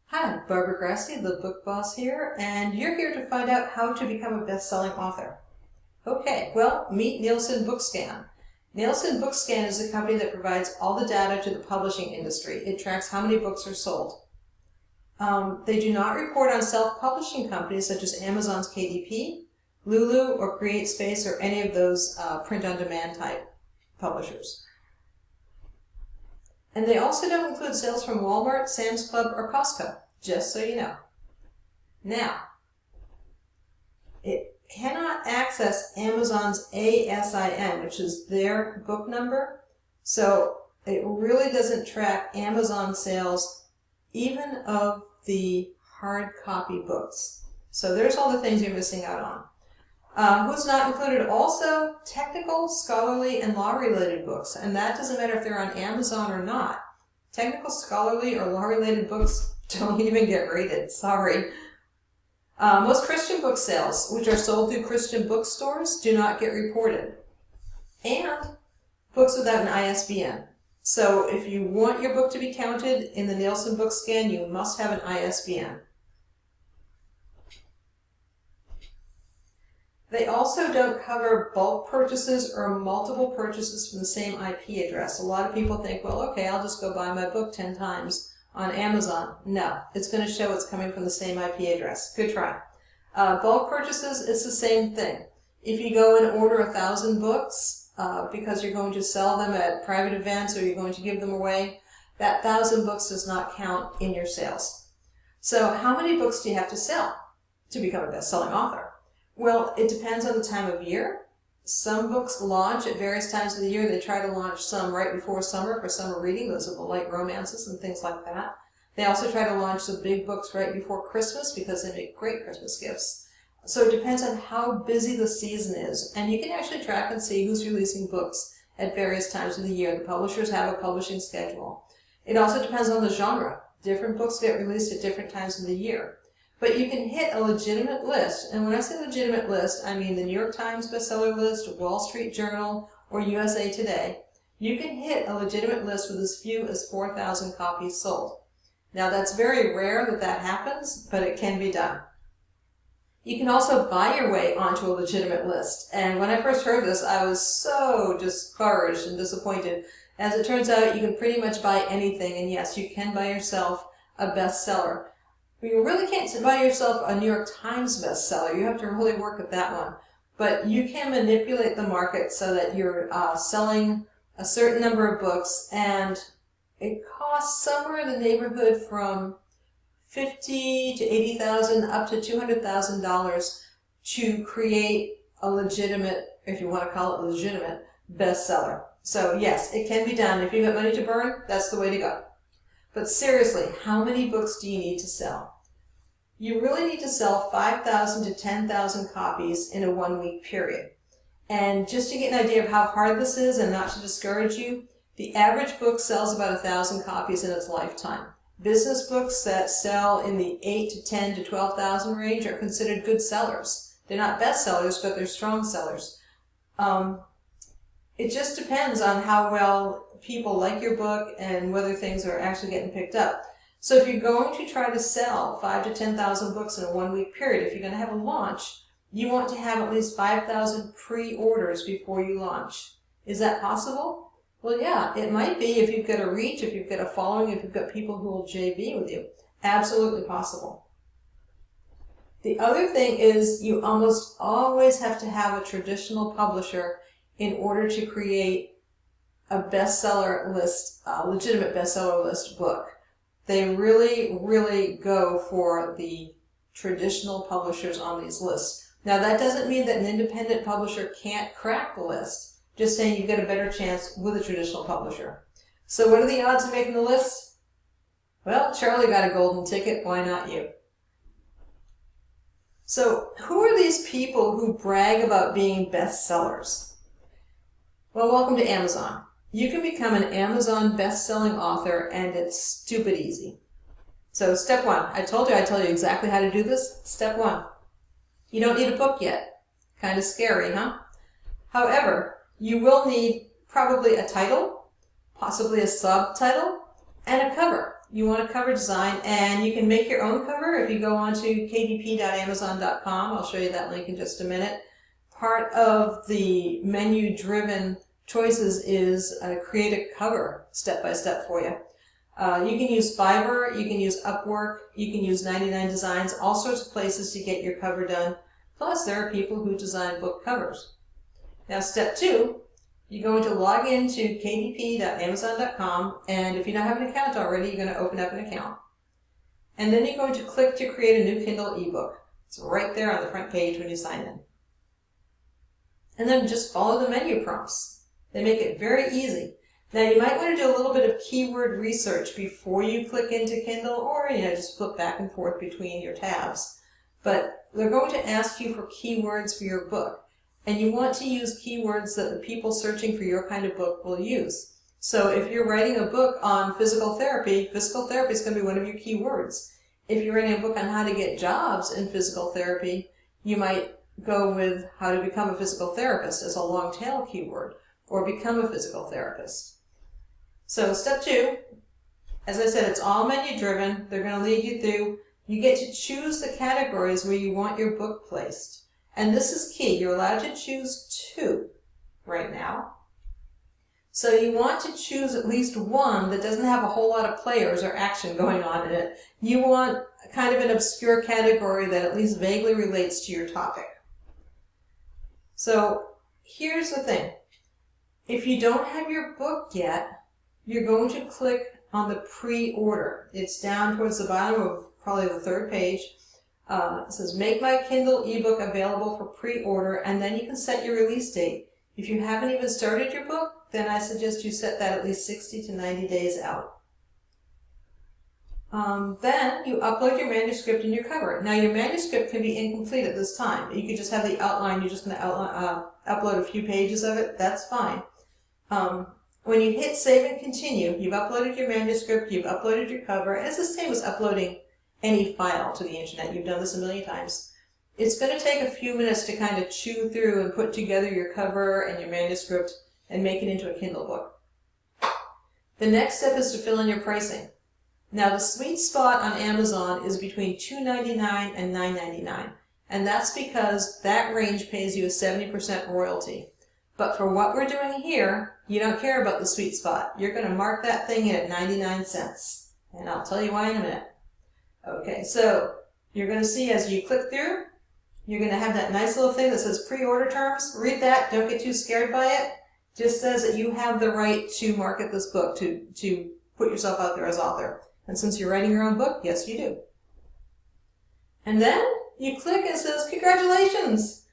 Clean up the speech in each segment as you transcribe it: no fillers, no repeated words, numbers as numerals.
Hi, Barbara Grassi, the Book Boss here, and you're here to find out how to become a best-selling author. Okay, well, meet Nielsen Bookscan. Nielsen Bookscan is a company that provides all the data to the publishing industry. It tracks how many books are sold. They do not report on self-publishing companies such as Amazon's KDP, Lulu, or CreateSpace, or any of those print-on-demand type publishers. And they also don't include sales from Walmart, Sam's Club, or Costco, just so you know. Now, it cannot access Amazon's ASIN, which is their book number, so it really doesn't track Amazon sales even of the hard copy books. So there's all the things you're missing out on. Who's not included also? Technical, scholarly, and law-related books. And that doesn't matter if they're on Amazon or not. Technical, scholarly, or law-related books don't even get rated. Sorry. Most Christian book sales, which are sold through Christian bookstores, do not get reported. And books without an ISBN. So if you want your book to be counted in the Nielsen Bookscan, you must have an ISBN. They also don't cover bulk purchases or multiple purchases from the same IP address. A lot of people think, well, okay, I'll just go buy my book 10 times on Amazon. No, it's going to show it's coming from the same IP address. Good try. Bulk purchases, it's the same thing. If you go and order 1,000 books because you're going to sell them at private events or you're going to give them away, that 1,000 books does not count in your sales. So how many books do you have to sell to become a best-selling author? Well, it depends on the time of year. Some books launch at various times of the year. They try to launch some right before summer for summer reading. Those are the light romances and things like that. They also try to launch the big books right before Christmas because they make great Christmas gifts. So it depends on how busy the season is. And you can actually track and see who's releasing books at various times of the year. The publishers have a publishing schedule. It also depends on the genre. Different books get released at different times of the year. But you can hit a legitimate list, and when I say legitimate list, I mean the New York Times bestseller list, Wall Street Journal, or USA Today. You can hit a legitimate list with as few as 4,000 copies sold. Now that's very rare that that happens, but it can be done. You can also buy your way onto a legitimate list, and when I first heard this, I was so discouraged and disappointed. As it turns out, you can pretty much buy anything, and yes, you can buy yourself a bestseller. You really can't buy yourself a New York Times bestseller. You have to really work at that one. But you can manipulate the market so that you're selling a certain number of books, and it costs somewhere in the neighborhood from $50,000 to $80,000 up to $200,000 to create a legitimate, if you want to call it legitimate, bestseller. So yes, it can be done. If you've got money to burn, that's the way to go. But seriously, how many books do you need to sell? You really need to sell 5,000 to 10,000 copies in a 1-week period. And just to get an idea of how hard this is and not to discourage you, the average book sells about 1,000 copies in its lifetime. Business books that sell in the 8 to 10 to 12,000 range are considered good sellers. They're not bestsellers, but they're strong sellers. It just depends on how well people like your book and whether things are actually getting picked up. So if you're going to try to sell 5,000 to 10,000 books in a 1-week period, if you're going to have a launch, you want to have at least 5,000 pre-orders before you launch. Is that possible? Well, yeah, it might be if you've got a reach, if you've got a following, if you've got people who will JV with you. Absolutely possible. The other thing is you almost always have to have a traditional publisher in order to create a bestseller list, a legitimate bestseller list book. They really, really go for the traditional publishers on these lists. Now that doesn't mean that an independent publisher can't crack the list, just saying you've got a better chance with a traditional publisher. So what are the odds of making the list? Well, Charlie got a golden ticket, why not you? So who are these people who brag about being bestsellers? Well, welcome to Amazon. You can become an Amazon best-selling author, and it's stupid easy. So step 1, I told you I'd tell you exactly how to do this. Step 1, you don't need a book yet. Kind of scary, huh? However, you will need probably a title, possibly a subtitle, and a cover. you want a cover design, and you can make your own cover if you go on to kdp.amazon.com. I'll show you that link in just a minute. Part of the menu-driven choices is create a cover step-by-step for you. You can use Fiverr, you can use Upwork, you can use 99 Designs, all sorts of places to get your cover done. Plus, there are people who design book covers. Now, step 2, you're going to log into kdp.amazon.com, and if you don't have an account already, you're going to open up an account. And then you're going to click to create a new Kindle ebook. It's right there on the front page when you sign in. And then just follow the menu prompts. They make it very easy. Now, you might want to do a little bit of keyword research before you click into Kindle, or just flip back and forth between your tabs. But they're going to ask you for keywords for your book. And you want to use keywords that the people searching for your kind of book will use. So if you're writing a book on physical therapy is going to be one of your keywords. If you're writing a book on how to get jobs in physical therapy, you might go with how to become a physical therapist as a long tail keyword, or become a physical therapist. So step 2, as I said, it's all menu driven. They're going to lead you through. You get to choose the categories where you want your book placed. And this is key. You're allowed to choose 2 right now. So you want to choose at least one that doesn't have a whole lot of players or action going on in it. You want kind of an obscure category that at least vaguely relates to your topic. So here's the thing. If you don't have your book yet, you're going to click on the pre-order. It's down towards the bottom of probably the 3rd page. It says, make my Kindle ebook available for pre-order, and then you can set your release date. If you haven't even started your book, then I suggest you set that at least 60 to 90 days out. Then you upload your manuscript and your cover. Now, your manuscript can be incomplete at this time. You could just have the outline. You're just going to upload a few pages of it. That's fine. When you hit save and continue, you've uploaded your manuscript, you've uploaded your cover, and it's the same as uploading any file to the internet. You've done this a million times. It's going to take a few minutes to kind of chew through and put together your cover and your manuscript and make it into a Kindle book. The next step is to fill in your pricing. Now, the sweet spot on Amazon is between $2.99 and $9.99, and that's because that range pays you a 70% royalty. But for what we're doing here, you don't care about the sweet spot. You're going to mark that thing in at 99 cents, and I'll tell you why in a minute. Okay, so you're going to see as you click through, you're going to have that nice little thing that says pre-order terms. Read that. Don't get too scared by it. Just says that you have the right to market this book, to put yourself out there as author. And since you're writing your own book, yes, you do. And then you click and it says, congratulations!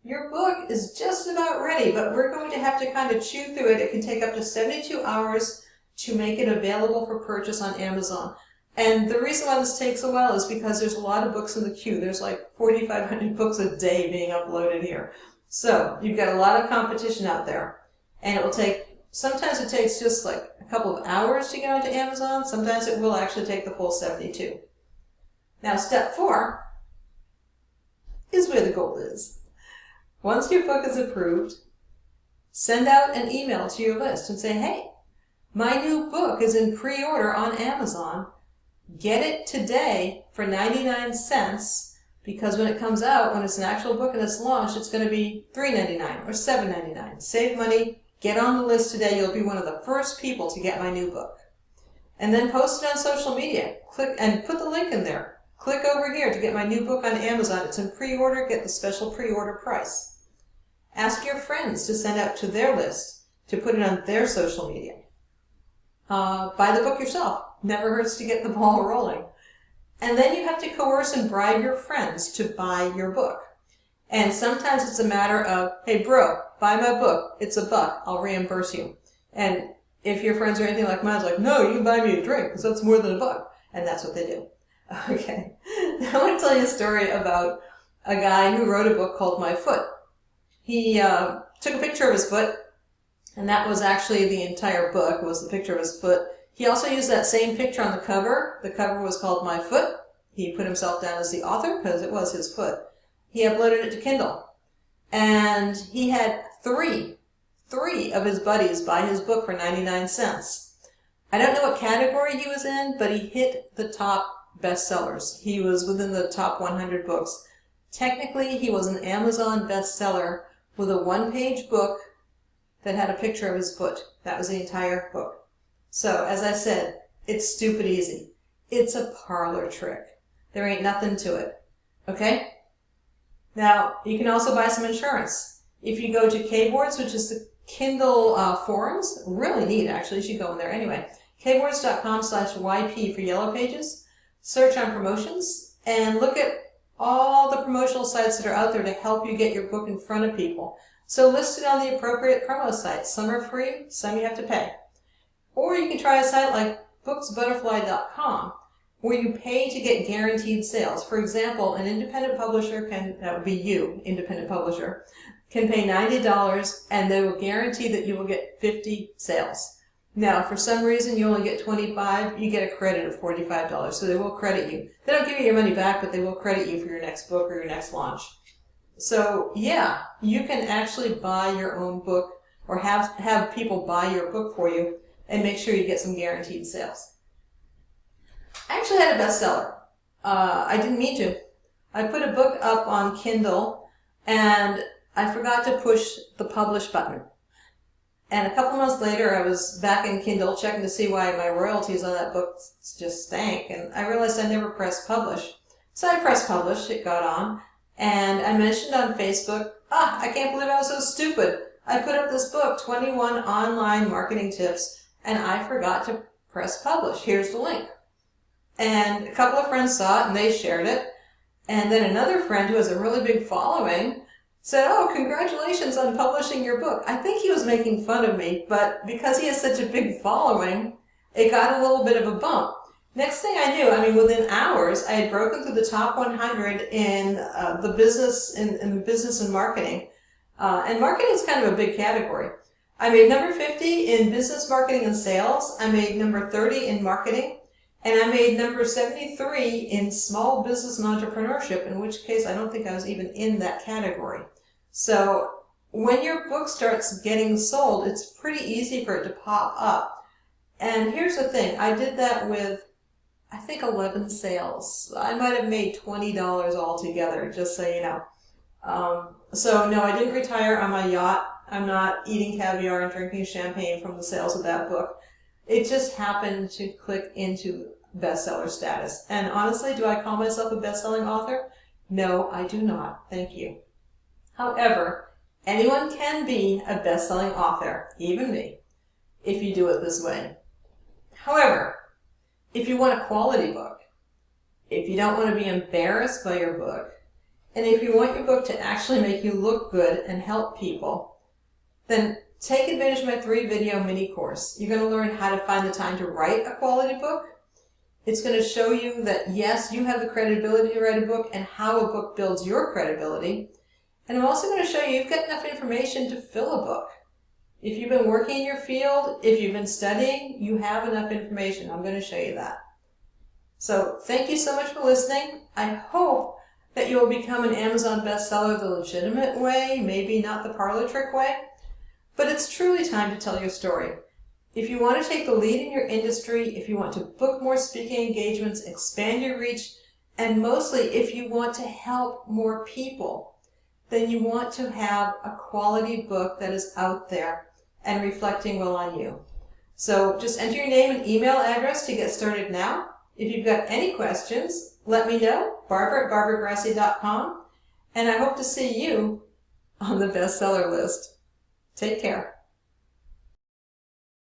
Your book is just about ready, but we're going to have to kind of chew through it. It can take up to 72 hours to make it available for purchase on Amazon. And the reason why this takes a while is because there's a lot of books in the queue. There's like 4,500 books a day being uploaded here. So you've got a lot of competition out there. And it will take, sometimes it takes just like a couple of hours to get onto Amazon. Sometimes it will actually take the full 72. Now, step 4 is where the gold is. Once your book is approved, send out an email to your list and say, hey, my new book is in pre-order on Amazon. Get it today for 99 cents, because when it comes out, when it's an actual book and it's launched, it's going to be $3.99 or $7.99. Save money, get on the list today. You'll be one of the first people to get my new book. And then post it on social media. Click and put the link in there. Click over here to get my new book on Amazon. It's in pre-order. Get the special pre-order price. Ask your friends to send out to their list, to put it on their social media. Buy the book yourself. Never hurts to get the ball rolling. And then you have to coerce and bribe your friends to buy your book. And sometimes it's a matter of, hey bro, buy my book. It's $1. I'll reimburse you. And if your friends are anything like mine, it's like, no, you can buy me a drink because that's more than $1. And that's what they do. Okay. Now I want to tell you a story about a guy who wrote a book called My Foot. He took a picture of his foot, and that was actually the entire book, was the picture of his foot. He also used that same picture on the cover. The cover was called My Foot. He put himself down as the author because it was his foot. He uploaded it to Kindle. And he had three of his buddies buy his book for 99 cents. I don't know what category he was in, but he hit the top bestsellers. He was within the top 100 books. Technically, he was an Amazon bestseller with a one-page book that had a picture of his foot. That was the entire book. So, as I said, it's stupid easy. It's a parlor trick. There ain't nothing to it. Okay? Now, you can also buy some insurance. If you go to Kboards, which is the Kindle forums, really neat actually, you should go in there anyway. kboards.com/YP for Yellow Pages. Search on promotions and look at all the promotional sites that are out there to help you get your book in front of people. So list it on the appropriate promo sites. Some are free, some you have to pay. Or you can try a site like booksbutterfly.com where you pay to get guaranteed sales. For example, an independent publisher that would be you, independent publisher, can pay $90 and they will guarantee that you will get 50 sales. Now, if for some reason you only get 25, you get a credit of $45, so they will credit you. They don't give you your money back, but they will credit you for your next book or your next launch. So, yeah, you can actually buy your own book or have people buy your book for you and make sure you get some guaranteed sales. I actually had a bestseller. I didn't mean to. I put a book up on Kindle and I forgot to push the publish button. And a couple months later, I was back in Kindle checking to see why my royalties on that book just stank. And I realized I never pressed publish. So I pressed publish, it got on. And I mentioned on Facebook, I can't believe I was so stupid. I put up this book, 21 Online Marketing Tips, and I forgot to press publish. Here's the link. And a couple of friends saw it and they shared it. And then another friend who has a really big following said, oh, congratulations on publishing your book. I think he was making fun of me, but because he has such a big following, it got a little bit of a bump. Next thing I knew, within hours, I had broken through the top 100 in the business and marketing. And marketing is kind of a big category. I made number 50 in business, marketing, and sales. I made number 30 in marketing. And I made number 73 in small business and entrepreneurship, in which case I don't think I was even in that category. So when your book starts getting sold, it's pretty easy for it to pop up. And here's the thing. I did that with, I think, 11 sales. I might have made $20 altogether, just so you know. So no, I didn't retire on my yacht. I'm not eating caviar and drinking champagne from the sales of that book. It just happened to click into bestseller status. And honestly, do I call myself a best-selling author? No, I do not. Thank you. However, anyone can be a best-selling author, even me, if you do it this way. However, if you want a quality book, if you don't want to be embarrassed by your book, and if you want your book to actually make you look good and help people, then take advantage of my 3-video mini course. You're going to learn how to find the time to write a quality book. It's going to show you that, yes, you have the credibility to write a book and how a book builds your credibility. And I'm also going to show you you've got enough information to fill a book. If you've been working in your field, if you've been studying, you have enough information. I'm going to show you that. So thank you so much for listening. I hope that you will become an Amazon bestseller the legitimate way, maybe not the parlor trick way. But it's truly time to tell your story. If you want to take the lead in your industry, if you want to book more speaking engagements, expand your reach, and mostly if you want to help more people, then you want to have a quality book that is out there and reflecting well on you. So just enter your name and email address to get started now. If you've got any questions, let me know, barbara@barbaragrassi.com, and I hope to see you on the bestseller list. Take care.